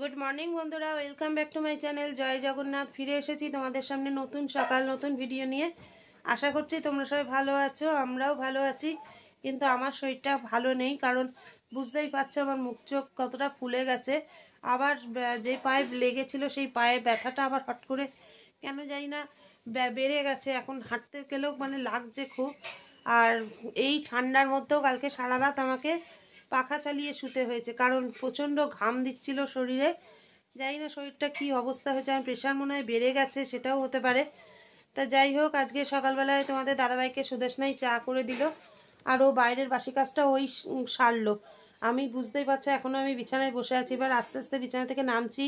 Good morning বন্ধুরা, welcome back to my channel জয় জগন্নাথ। ফিরে এসেছি তোমাদের সামনে নতুন সকাল নতুন ভিডিও নিয়ে। আশা করছি তোমরা সবাই ভালো আছো, আমরাও ভালো আছি। কিন্তু আমার শরীরটা ভালো নেই, কারণ বুঝতেই পারছো আমার মুখ চোখ কতটা ফুলে গেছে। আবার যে পায়ে লেগেছিল সেই পায়ে ব্যথাটা আবার হট করে কেন জানি না বেড়ে গেছে। এখন হাঁটতে গেলেও মানে লাগছে খুব। আর এই ঠান্ডার মধ্যেও কালকে সারা রাত আমাকে পাখা চালিয়ে শুতে হয়েছে, কারণ প্রচণ্ড ঘাম দিচ্ছিল শরীরে। জানি না শরীরটা কি অবস্থা হয়েছে, আমার প্রেশার মনে হয় বেড়ে গেছে, সেটাও হতে পারে। তা যাই হোক, আজকে সকালবেলায় তোমাদের দাদাভাইকে সুদেশনাই চা করে দিল, আর ও বাইরের বাসি কাজটা ওই সারলো। আমি বুঝতেই পারছি এখনও আমি বিছানায় বসে আছি, এবার আস্তে আস্তে বিছানা থেকে নামছি,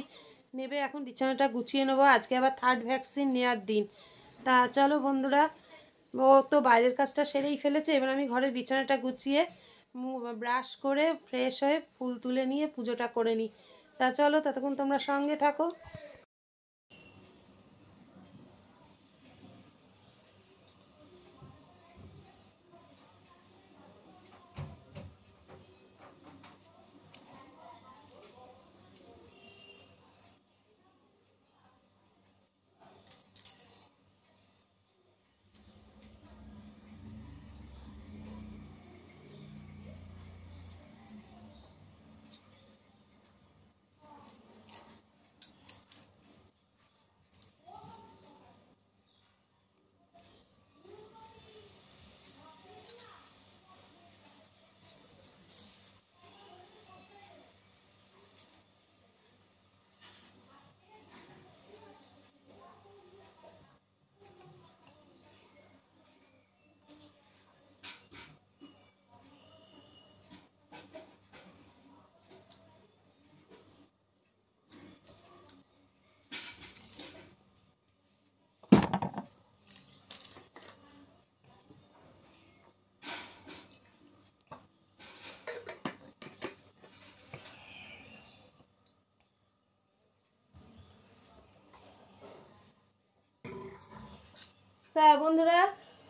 নেবে এখন বিছানাটা গুছিয়ে নেবো। আজকে আবার থার্ড ভ্যাকসিন নেওয়ার দিন। তা চলো বন্ধুরা, ও তো বাইরের কাজটা সেরেই ফেলেছে, এবার আমি ঘরের বিছানাটা গুছিয়ে ব্রাশ করে ফ্রেশ হয়ে ফুল তুলে নিয়ে পুজোটা করে নিই। তা চলো, ততক্ষণ তোমরা সঙ্গে থাকো। তা বন্ধুরা,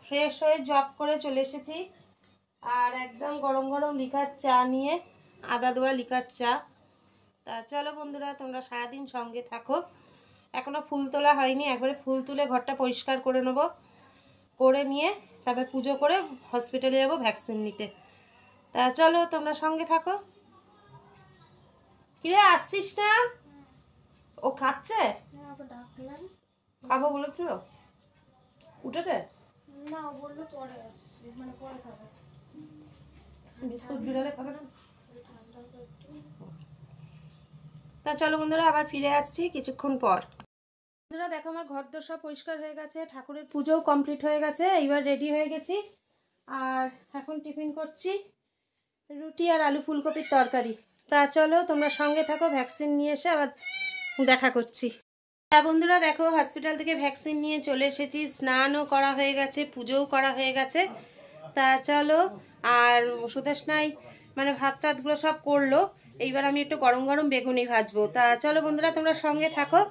ফ্রেশ হয়ে জব করে চলে এসেছি, আর একদম গরম গরম লিকার চা নিয়ে, আদা দেওয়া লিকার চা। তা চলো বন্ধুরা, তোমরা সারাদিন সঙ্গে থাকো। এখনো ফুল তোলা হয়নি, একবারে ফুল তুলে ঘরটা পরিষ্কার করে নেবো, করে নিয়ে তারপর পুজো করে হসপিটালে যাবো ভ্যাকসিন নিতে। তা চলো তোমরা সঙ্গে থাকো। কিরে আসছিস না? ও খাচ্ছে, খাবো বলেছিল, উঠেছে না, বললো পরে আসছে, মানে পরে খাবে। বিস্কুট বিড়ালে খাবে না। তা চলো বন্ধুরা, আবার ফিরে আসছি কিছুক্ষণ পর। বন্ধুরা দেখো, আমার ঘর দোর সব পরিষ্কার হয়ে গেছে, ঠাকুরের পুজোও কমপ্লিট হয়ে গেছে, এইবার রেডি হয়ে গেছি। আর এখন টিফিন করছি রুটি আর আলু ফুলকপির তরকারি। তা চলো তোমরা সঙ্গে থাকো, ভ্যাকসিন নিয়ে এসে আবার দেখা করছি। হ্যাঁ বন্ধুরা দেখো, হসপিটাল থেকে ভ্যাকসিন নিয়ে চলে এসেছি, স্নানও করা হয়ে গেছে, পুজোও করা হয়ে গেছে। তা চলো, আর সুদেশনাই মানে ভাত টাতগুলো সব করলো, এইবার আমি একটু গরম গরম বেগুনি ভাজবো। তা চলো বন্ধুরা, তোমরা সঙ্গে থাকো,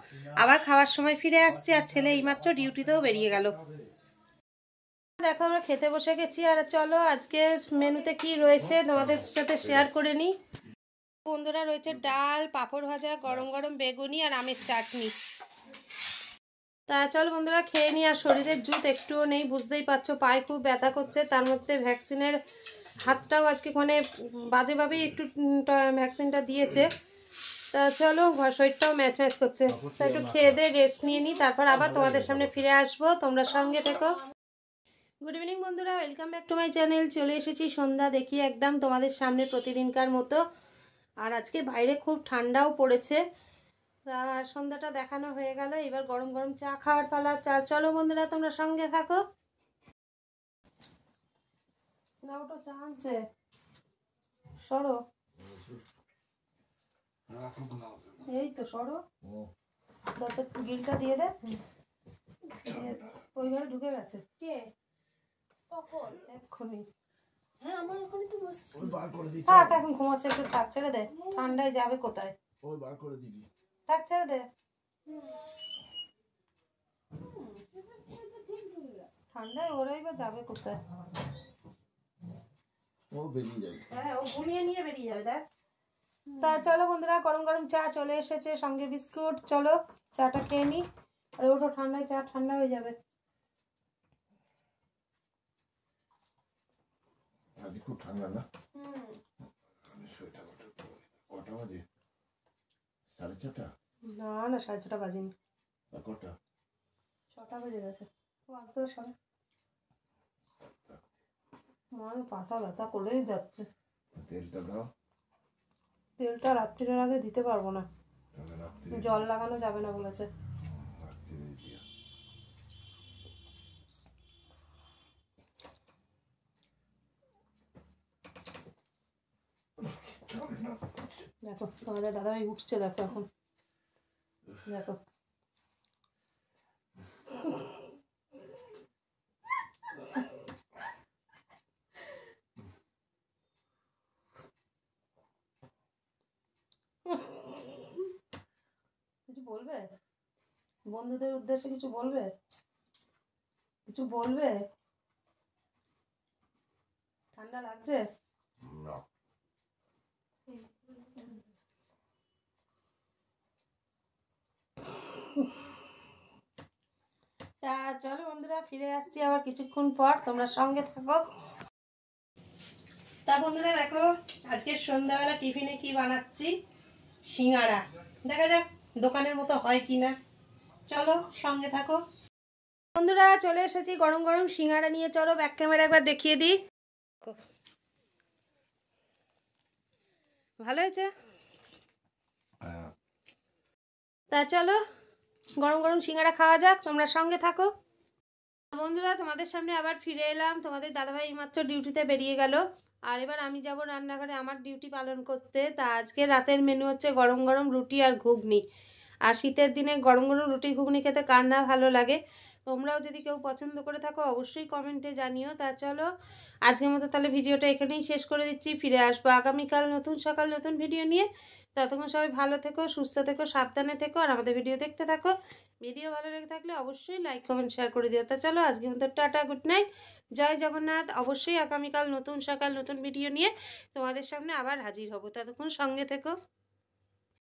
আবার খাওয়ার সময় ফিরে আসছি। আর ছেলে এইমাত্র ডিউটিতেও বেরিয়ে গেল। দেখো আমরা খেতে বসে গেছি, আর চলো আজকে মেনুতে কি রয়েছে তোমাদের সাথে শেয়ার করে নিই। বন্ধুরা রয়েছে ডাল, পাঁপড় ভাজা, গরম গরম বেগুনি আর আমের চাটনি। তা চলো বন্ধুরা খেয়ে নিই। আর শরীরের জুত একটুও নেই, বুঝতেই পারছো, পায়ে খুব ব্যথা করছে, তার মধ্যে ভ্যাকসিনের হাতটাও আজকে মানে বাজেভাবেই একটু ভ্যাকসিনটা দিয়েছে। তা চলো, শরীরটাও ম্যাচ ম্যাচ করছে, তা একটু খেয়ে দিয়ে রেস্ট নিয়ে নিই, তারপর আবার তোমাদের সামনে ফিরে আসবো, তোমরা সঙ্গে থেকো। গুড ইভিনিং বন্ধুরা, welcome back to my channel. চলে এসেছি সন্ধ্যা দেখি একদম তোমাদের সামনে প্রতিদিনকার মতো। আর আজকে বাইরে খুব ঠান্ডাও পড়েছে। তা সন্ধ্যাটা দেখানো হয়ে গেল, এবার গরম গরম চা খাওয়ার পালা। চলো বন্ধুরা তোমরা সঙ্গে থাকো। না ওটা চা আনছে, সরো, এই তো সরো, দরজার গিলটা দিয়ে দে। ওই ঘরে ঢুকে গেছে কে? কখন? এক্ষুনি। হ্যাঁ, আমার ওখানে তো বসছি। থাক, এখন ঘুমাচ্ছে, একটু থাক, ছেড়ে দে, ঠান্ডায় যাবে কোথায়। ওই বার করে দিবি। থাক, ছেড়ে দে, ঠান্ডায় ওরাই বা যাবে কোথায়। ও বেরিয়ে যাবে। হ্যাঁ, ও ঘুমিয়ে নিয়ে বেরিয়ে যাবে। দেখ তা চলো বন্ধুরা, গরম গরম চা চলে এসেছে, সঙ্গে বিস্কুট। চলো চাটা খেয়ে নিই। আর ওটা ঠান্ডায় চা ঠান্ডা হয়ে যাবে। আজ খুব ঠান্ডা না? সোয়েটার কটা বাজে? 6:30? না না, 6:30 বাজেনি। কটা? 6টা বেজে গেছে। ও আসতে সবাই আমার পাতা ব্যথা করেই যাচ্ছে। তেলটা দাও। তেলটা রাত্রির আগে দিতে পারবো না, তাহলে রাত্রে জল লাগানো যাবে না বলেছে। রাত্রে দিও। দেখো তোমাদের দাদাভাই উঠছে, দেখো এখন দেখো। কিছু বলবে? বন্ধুদের উদ্দেশ্যে কিছু বলবে? কিছু বলবে? ঠান্ডা লাগছে? না। তা চলো বন্ধুরা, ফিরে আসছি আবার কিছুক্ষণ পর, তোমরা সঙ্গে থাকো। তা বন্ধুরা দেখো, আজকে সন্ধ্যাবেলা টিফিনে কি বানাচ্ছি। সিঙ্গাড়া। দেখা যাক দোকানের মতো হয় কিনা। চলো সঙ্গে থাকো বন্ধুরা। চলে এসেছি গরম গরম সিঙ্গাড়া নিয়ে। চলো ব্যাক ক্যামেরা একবার দেখিয়ে দিই। ভালো হয়েছে? তা চলো গরম গরম সিঙ্গাড়া খাওয়া যাক, তোমরা সঙ্গে থাকো বন্ধুরা। তোমাদের সামনে আবার ফিরে এলাম। তোমাদের দাদাভাই এইমাত্র ডিউটিতে বেরিয়ে গেল, আর এবার আমি যাব রান্নাঘরে আমার ডিউটি পালন করতে। তা আজকে রাতের মেনু হচ্ছে গরম গরম রুটি আর ঘুগনি। আর শীতের দিনে গরম গরম রুটি ঘুগনি খেতে কার না ভালো লাগে। তোমরাও যদি কেউ পছন্দ করে থাকো অবশ্যই কমেন্টে জানিও। তা চলো আজকের মতো তাহলে ভিডিওটা এখানেই শেষ করে দিচ্ছি। ফিরে আসবো আগামীকাল নতুন সকাল নতুন ভিডিও নিয়ে। ততক্ষণ সবাই ভালো থেকো, সুস্থ থেকো, সাবধানে থেকো, আর আমাদের ভিডিও দেখতে থাকো। ভিডিও ভালো লেগে থাকলে অবশ্যই লাইক কমেন্ট শেয়ার করে দিও। তা চলো আজকের মতো টাটা, গুড নাইট, জয় জগন্নাথ। অবশ্যই আগামীকাল নতুন সকাল নতুন ভিডিও নিয়ে তোমাদের সামনে আবার হাজির হব। ততক্ষণ সঙ্গে থেকো।